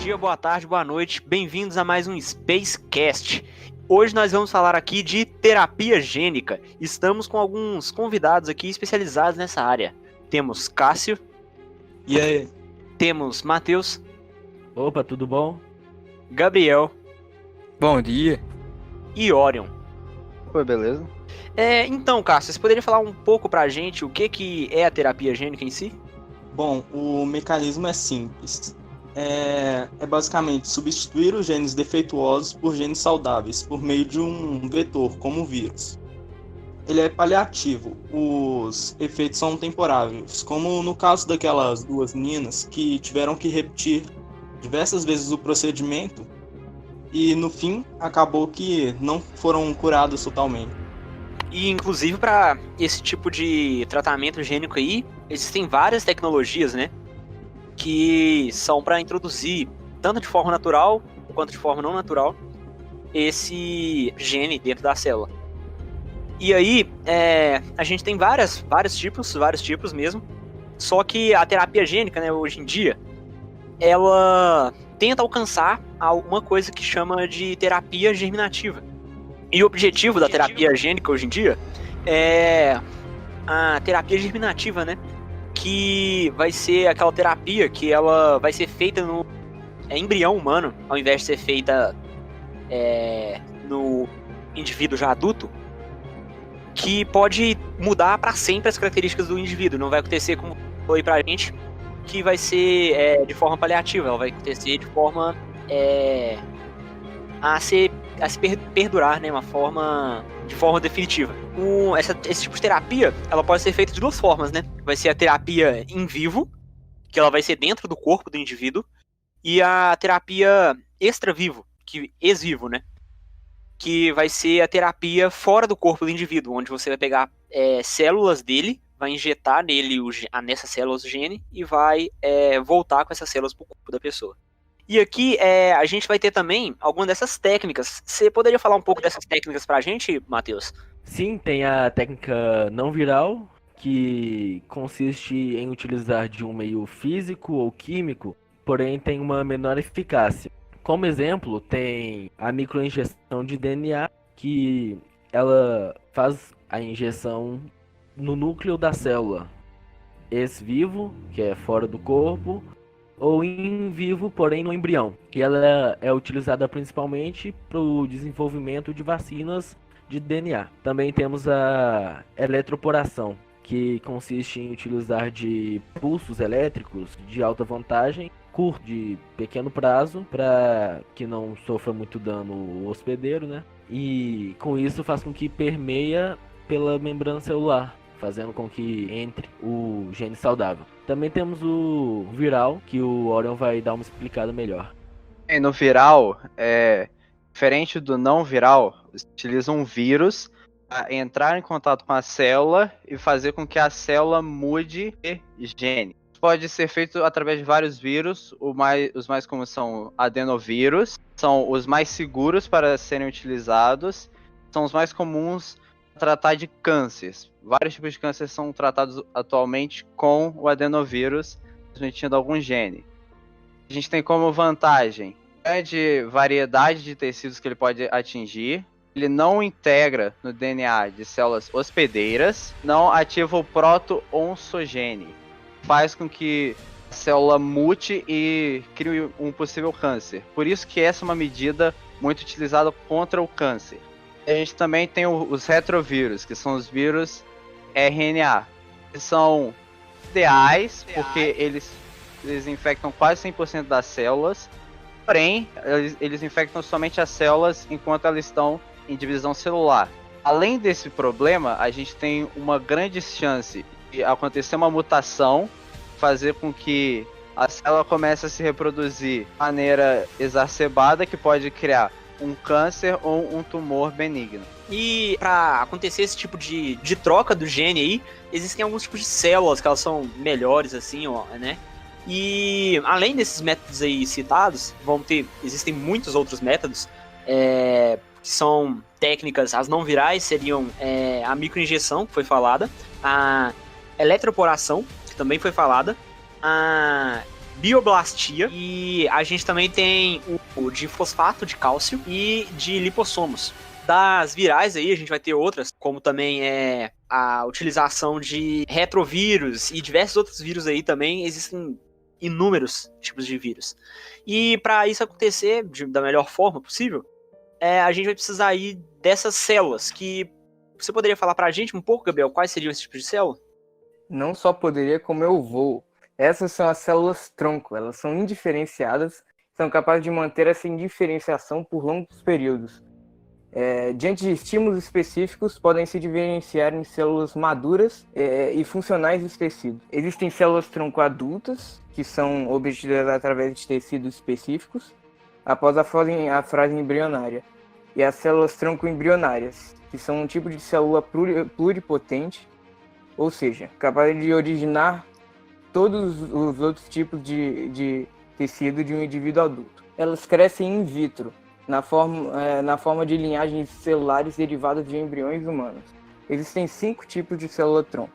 dia, boa tarde, boa noite. Bem-vindos a mais um Spacecast. Hoje nós vamos falar aqui de terapia gênica. Estamos com alguns convidados aqui especializados nessa área. Temos Cássio. E aí? Temos Matheus. Opa, tudo bom? Gabriel. Bom dia. E Orion. Oi, beleza? Então, Cássio, você poderia falar um pouco pra gente o que é a terapia gênica em si? Bom, o mecanismo é simples. É basicamente substituir os genes defeituosos por genes saudáveis por meio de um vetor, como o vírus. Ele é paliativo, os efeitos são temporários, como no caso daquelas duas meninas que tiveram que repetir diversas vezes o procedimento e no fim acabou que não foram curadas totalmente. E inclusive para esse tipo de tratamento gênico aí, existem várias tecnologias, né? Que são para introduzir, tanto de forma natural quanto de forma não natural, esse gene dentro da célula. E aí, a gente tem vários tipos mesmo. Só que a terapia gênica, né, hoje em dia, ela tenta alcançar uma coisa que chama de terapia germinativa. E o objetivo da terapia gênica hoje em dia é a terapia germinativa, né? Que vai ser aquela terapia que ela vai ser feita no embrião humano, ao invés de ser feita no indivíduo já adulto, que pode mudar para sempre as características do indivíduo. Não vai acontecer como foi pra gente, que vai ser de forma paliativa, ela vai acontecer de forma a se perdurar, né, de forma definitiva. Esse tipo de terapia, ela pode ser feita de duas formas, né? Vai ser a terapia in vivo, que ela vai ser dentro do corpo do indivíduo, e a terapia extra-vivo, ex-vivo, né? Que vai ser a terapia fora do corpo do indivíduo, onde você vai pegar células dele, vai injetar nessas células o gene e vai voltar com essas células para o corpo da pessoa. E aqui a gente vai ter também algumas dessas técnicas. Você poderia falar um pouco dessas técnicas pra gente, Matheus? Sim, tem a técnica não viral, que consiste em utilizar de um meio físico ou químico, porém tem uma menor eficácia. Como exemplo, tem a microinjeção de DNA, que ela faz a injeção no núcleo da célula, ex-vivo, que é fora do corpo, ou em vivo, porém no embrião. E ela é utilizada principalmente para o desenvolvimento de vacinas de DNA. Também temos a eletroporação, que consiste em utilizar de pulsos elétricos de alta voltagem, curto, de pequeno prazo, para que não sofra muito dano o hospedeiro, né? E com isso faz com que permeia pela membrana celular, fazendo com que entre o gene saudável. Também temos o viral, que o Orion vai dar uma explicada melhor. No viral, diferente do não viral, utiliza um vírus para entrar em contato com a célula e fazer com que a célula mude de gene. Pode ser feito através de vários vírus, os mais comuns são adenovírus, são os mais seguros para serem utilizados, são os mais comuns tratar de cânceres. Vários tipos de câncer são tratados atualmente com o adenovírus, transmitindo algum gene. A gente tem como vantagem grande variedade de tecidos que ele pode atingir. Ele não integra no DNA de células hospedeiras, não ativa o proto-oncogene. Faz com que a célula mute e crie um possível câncer. Por isso que essa é uma medida muito utilizada contra o câncer. A gente também tem os retrovírus, que são os vírus RNA. Que são ideais, porque eles infectam quase 100% das células. Porém, eles infectam somente as células enquanto elas estão em divisão celular. Além desse problema, a gente tem uma grande chance de acontecer uma mutação, fazer com que a célula comece a se reproduzir de maneira exacerbada, que pode criar um câncer ou um tumor benigno. E para acontecer esse tipo de troca do gene aí, existem alguns tipos de células que elas são melhores, assim, ó, né? E além desses métodos aí citados, existem muitos outros métodos, que são técnicas, as não virais seriam a microinjeção, que foi falada, a eletroporação, que também foi falada, a bioblastia, e a gente também tem o de fosfato de cálcio e de lipossomos. Das virais aí, a gente vai ter outras, como também a utilização de retrovírus e diversos outros vírus aí também. Existem inúmeros tipos de vírus. E para isso acontecer da melhor forma possível, a gente vai precisar aí dessas células, que você poderia falar pra gente um pouco, Gabriel, quais seriam esses tipos de célula? Não só poderia, como eu vou. Essas são as células tronco. Elas são indiferenciadas, são capazes de manter essa indiferenciação por longos períodos. Diante de estímulos específicos, podem se diferenciar em células maduras e funcionais dos tecidos. Existem células tronco adultas, que são obtidas através de tecidos específicos, após a fase embrionária. E as células tronco embrionárias, que são um tipo de célula pluripotente, ou seja, capaz de originar todos os outros tipos de tecido de um indivíduo adulto. Elas crescem in vitro, na forma de linhagens celulares derivadas de embriões humanos. Existem 5 tipos de célula-tronco.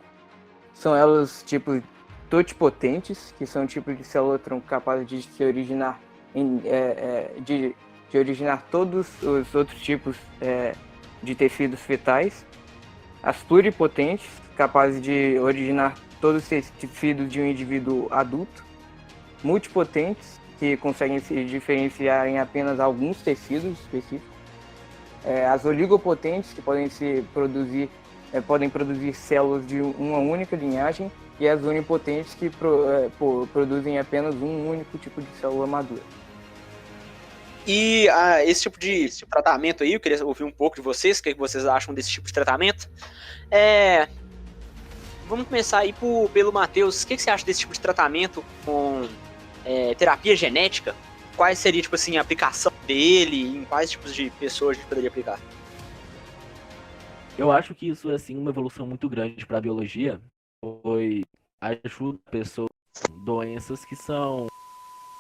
São elas tipos totipotentes, que são tipos de célula-tronco capazes de se originar de originar todos os outros tipos de tecidos fetais. As pluripotentes, capazes de originar todos os tecidos de um indivíduo adulto. Multipotentes, que conseguem se diferenciar em apenas alguns tecidos específicos. As oligopotentes, que podem produzir células de uma única linhagem, e as unipotentes, que produzem apenas um único tipo de célula madura. E esse tipo de tratamento aí, eu queria ouvir um pouco de vocês, o que vocês acham desse tipo de tratamento. Vamos começar aí pelo Matheus. O que você acha desse tipo de tratamento com terapia genética? Quais seria, tipo assim, a aplicação dele? Em quais tipos de pessoas a gente poderia aplicar? Eu acho que isso é, assim, uma evolução muito grande para a biologia, pois ajuda pessoas com doenças que são...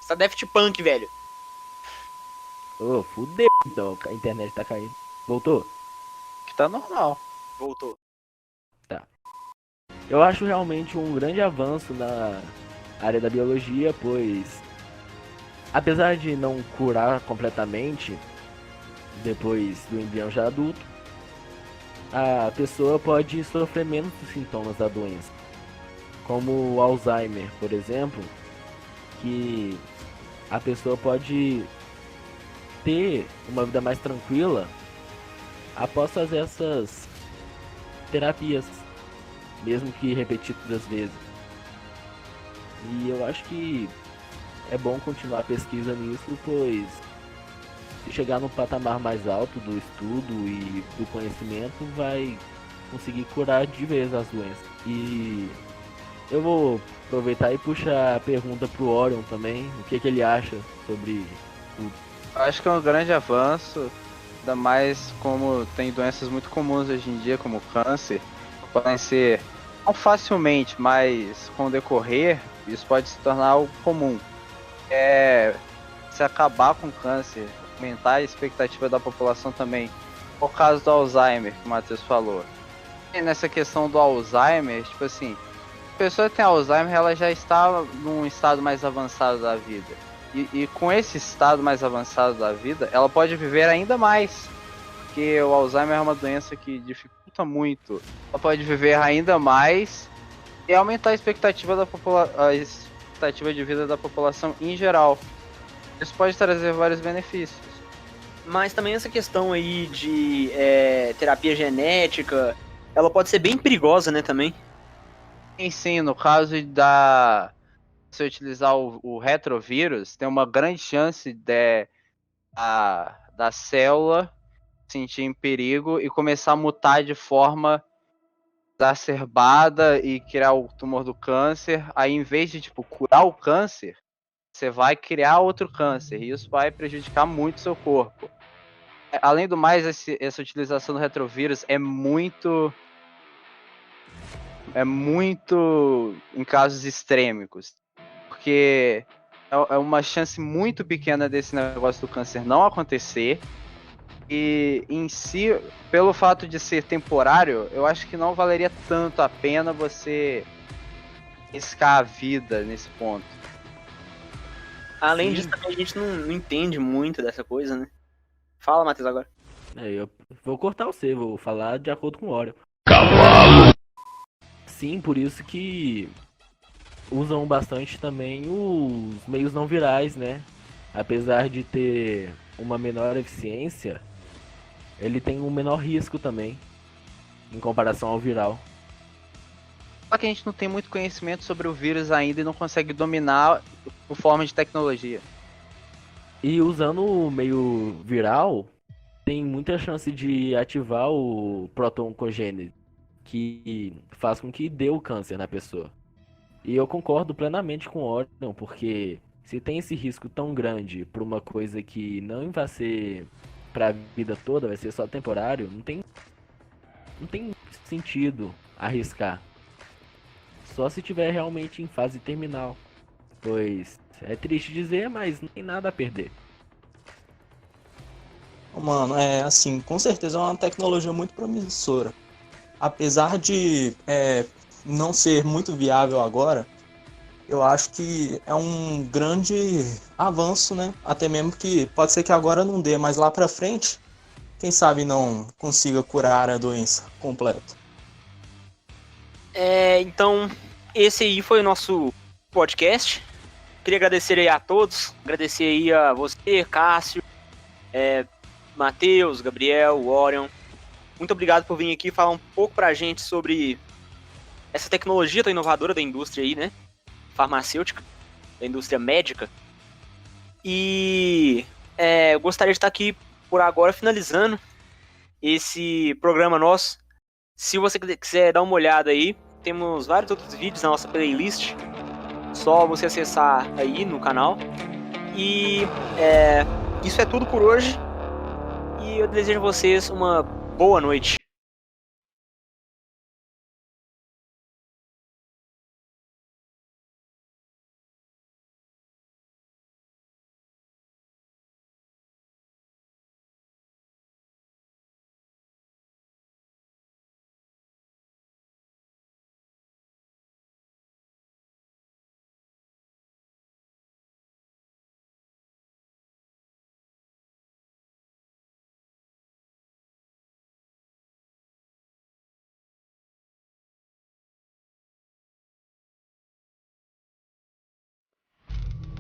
Você tá Daft Punk, velho. Oh, fudeu, então, a internet tá caindo. Voltou? Que tá normal. Voltou. Eu acho realmente um grande avanço na área da biologia, pois apesar de não curar completamente depois do embrião já adulto, a pessoa pode sofrer menos dos sintomas da doença, como o Alzheimer, por exemplo, que a pessoa pode ter uma vida mais tranquila após fazer essas terapias, mesmo que repetidas vezes. E eu acho que é bom continuar a pesquisa nisso, pois se chegar no patamar mais alto do estudo e do conhecimento, vai conseguir curar de vez as doenças. E eu vou aproveitar e puxar a pergunta pro Orion também, o que ele acha sobre tudo. Eu acho que é um grande avanço, ainda mais como tem doenças muito comuns hoje em dia, como o câncer, que podem ser não facilmente, mas com o decorrer, isso pode se tornar algo comum. Se acabar com o câncer, aumentar a expectativa da população também. O caso do Alzheimer, que o Matheus falou. E nessa questão do Alzheimer, tipo assim, a pessoa que tem Alzheimer, ela já está num estado mais avançado da vida. E com esse estado mais avançado da vida, ela pode viver ainda mais. Porque o Alzheimer é uma doença que dificulta muito. Ela pode viver ainda mais e aumentar a expectativa de vida da população em geral. Isso pode trazer vários benefícios. Mas também essa questão aí de terapia genética, ela pode ser bem perigosa, né, também? Sim, no caso da... Se utilizar o retrovírus, tem uma grande chance da célula sentir em perigo e começar a mutar de forma exacerbada e criar o tumor do câncer. Aí, em vez de curar o câncer, você vai criar outro câncer e isso vai prejudicar muito o seu corpo. Além do mais, essa utilização do retrovírus é muito em casos extremos, porque é uma chance muito pequena desse negócio do câncer não acontecer. E em si, pelo fato de ser temporário, eu acho que não valeria tanto a pena você arriscar a vida nesse ponto. Além Sim. disso, também a gente não entende muito dessa coisa, né? Fala, Matheus, agora. Eu vou cortar você, vou falar de acordo com o Oreo. Sim, por isso que usam bastante também os meios não virais, né? Apesar de ter uma menor eficiência, ele tem um menor risco também, em comparação ao viral. Só que a gente não tem muito conhecimento sobre o vírus ainda e não consegue dominar por forma de tecnologia. E usando o meio viral, tem muita chance de ativar o proto-oncogênese, que faz com que dê o câncer na pessoa. E eu concordo plenamente com o Orion, porque se tem esse risco tão grande por uma coisa que não vai ser pra vida toda, vai ser só temporário, não tem sentido arriscar. Só se tiver realmente em fase terminal. Pois é triste dizer, mas não tem nada a perder. Mano, assim, com certeza é uma tecnologia muito promissora. Apesar de não ser muito viável agora, eu acho que é um grande avanço, né? Até mesmo que pode ser que agora não dê, mas lá pra frente, quem sabe não consiga curar a doença completa. Então, esse aí foi o nosso podcast. Queria agradecer aí a todos, agradecer aí a você, Cássio, Matheus, Gabriel, Orion. Muito obrigado por vir aqui falar um pouco pra gente sobre essa tecnologia tão inovadora da indústria aí, né? Farmacêutica, da indústria médica. E eu gostaria de estar aqui por agora finalizando esse programa nosso. Se você quiser dar uma olhada aí, temos vários outros vídeos na nossa playlist. Só você acessar aí no canal. E isso é tudo por hoje. E eu desejo a vocês uma boa noite.